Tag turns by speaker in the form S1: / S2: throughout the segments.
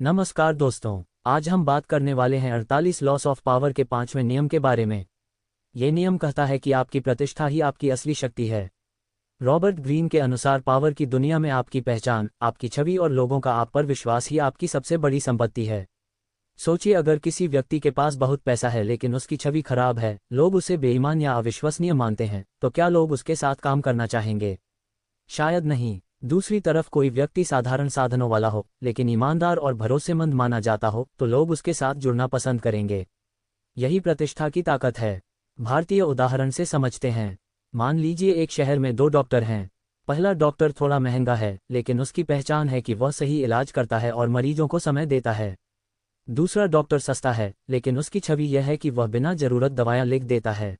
S1: नमस्कार दोस्तों, आज हम बात करने वाले हैं 48 लॉस ऑफ पावर के 5वें नियम के बारे में। ये नियम कहता है कि आपकी प्रतिष्ठा ही आपकी असली शक्ति है। रॉबर्ट ग्रीन के अनुसार पावर की दुनिया में आपकी पहचान, आपकी छवि और लोगों का आप पर विश्वास ही आपकी सबसे बड़ी संपत्ति है। सोचिए, अगर किसी व्यक्ति के पास बहुत पैसा है लेकिन उसकी छवि खराब है, लोग उसे बेईमान या अविश्वसनीय मानते हैं, तो क्या लोग उसके साथ काम करना चाहेंगे? शायद नहीं। दूसरी तरफ कोई व्यक्ति साधारण साधनों वाला हो लेकिन ईमानदार और भरोसेमंद माना जाता हो, तो लोग उसके साथ जुड़ना पसंद करेंगे। यही प्रतिष्ठा की ताकत है। भारतीय उदाहरण से समझते हैं। मान लीजिए एक शहर में दो डॉक्टर हैं। पहला डॉक्टर थोड़ा महंगा है लेकिन उसकी पहचान है कि वह सही इलाज करता है और मरीजों को समय देता है। दूसरा डॉक्टर सस्ता है लेकिन उसकी छवि यह है कि वह बिना जरूरत दवाएं लिख देता है।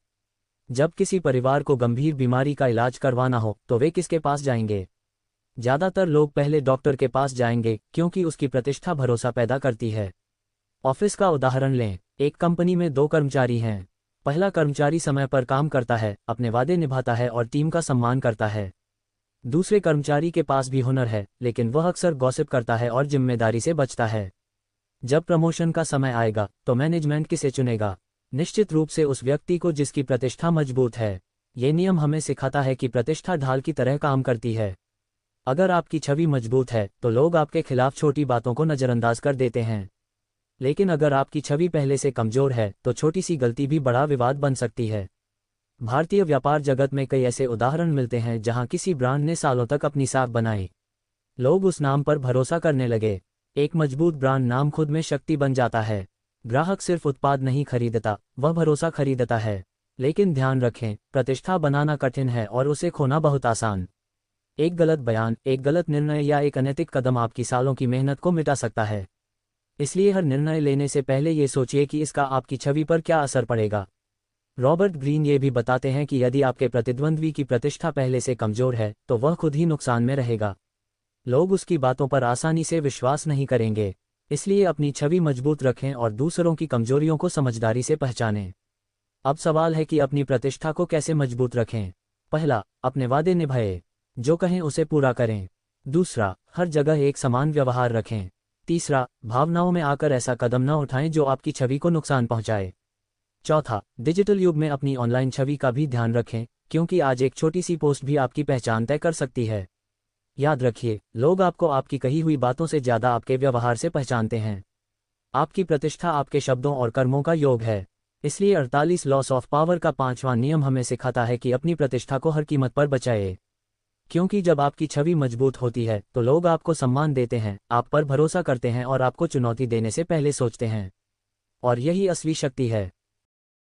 S1: जब किसी परिवार को गंभीर बीमारी का इलाज करवाना हो तो वे किसके पास जाएंगे? ज्यादातर लोग पहले डॉक्टर के पास जाएंगे क्योंकि उसकी प्रतिष्ठा भरोसा पैदा करती है। ऑफिस का उदाहरण लें। एक कंपनी में दो कर्मचारी हैं। पहला कर्मचारी समय पर काम करता है, अपने वादे निभाता है और टीम का सम्मान करता है। दूसरे कर्मचारी के पास भी हुनर है लेकिन वह अक्सर गॉसिप करता है और जिम्मेदारी से बचता है। जब प्रमोशन का समय आएगा तो मैनेजमेंट किसे चुनेगा? निश्चित रूप से उस व्यक्ति को जिसकी प्रतिष्ठा मजबूत है। ये नियम हमें सिखाता है कि प्रतिष्ठा ढाल की तरह काम करती है। अगर आपकी छवि मजबूत है तो लोग आपके खिलाफ छोटी बातों को नजरअंदाज कर देते हैं। लेकिन अगर आपकी छवि पहले से कमजोर है तो छोटी सी गलती भी बड़ा विवाद बन सकती है। भारतीय व्यापार जगत में कई ऐसे उदाहरण मिलते हैं जहां किसी ब्रांड ने सालों तक अपनी साख बनाई। लोग उस नाम पर भरोसा करने लगे। एक मजबूत ब्रांड नाम खुद में शक्ति बन जाता है। ग्राहक सिर्फ उत्पाद नहीं खरीदता, वह भरोसा खरीदता है। लेकिन ध्यान रखें, प्रतिष्ठा बनाना कठिन है और उसे खोना बहुत आसान। एक गलत बयान, एक गलत निर्णय या एक अनैतिक कदम आपकी सालों की मेहनत को मिटा सकता है। इसलिए हर निर्णय लेने से पहले ये सोचिए कि इसका आपकी छवि पर क्या असर पड़ेगा। रॉबर्ट ग्रीन ये भी बताते हैं कि यदि आपके प्रतिद्वंद्वी की प्रतिष्ठा पहले से कमजोर है तो वह खुद ही नुकसान में रहेगा। लोग उसकी बातों पर आसानी से विश्वास नहीं करेंगे। इसलिए अपनी छवि मजबूत रखें और दूसरों की कमजोरियों को समझदारी से पहचानें। अब सवाल है कि अपनी प्रतिष्ठा को कैसे मजबूत रखें। पहला, अपने वादे निभाएं। जो कहें उसे पूरा करें। दूसरा, हर जगह एक समान व्यवहार रखें। तीसरा, भावनाओं में आकर ऐसा कदम न उठाएं जो आपकी छवि को नुकसान पहुंचाए। चौथा, डिजिटल युग में अपनी ऑनलाइन छवि का भी ध्यान रखें, क्योंकि आज एक छोटी सी पोस्ट भी आपकी पहचान तय कर सकती है। याद रखिए, लोग आपको आपकी कही हुई बातों से ज्यादा आपके व्यवहार से पहचानते हैं। आपकी प्रतिष्ठा आपके शब्दों और कर्मों का योग है। इसलिए 48 लॉस ऑफ पावर का 5वां नियम हमें सिखाता है कि अपनी प्रतिष्ठा को हर कीमत पर बचाएं। क्योंकि जब आपकी छवि मजबूत होती है तो लोग आपको सम्मान देते हैं, आप पर भरोसा करते हैं और आपको चुनौती देने से पहले सोचते हैं। और यही असली शक्ति है।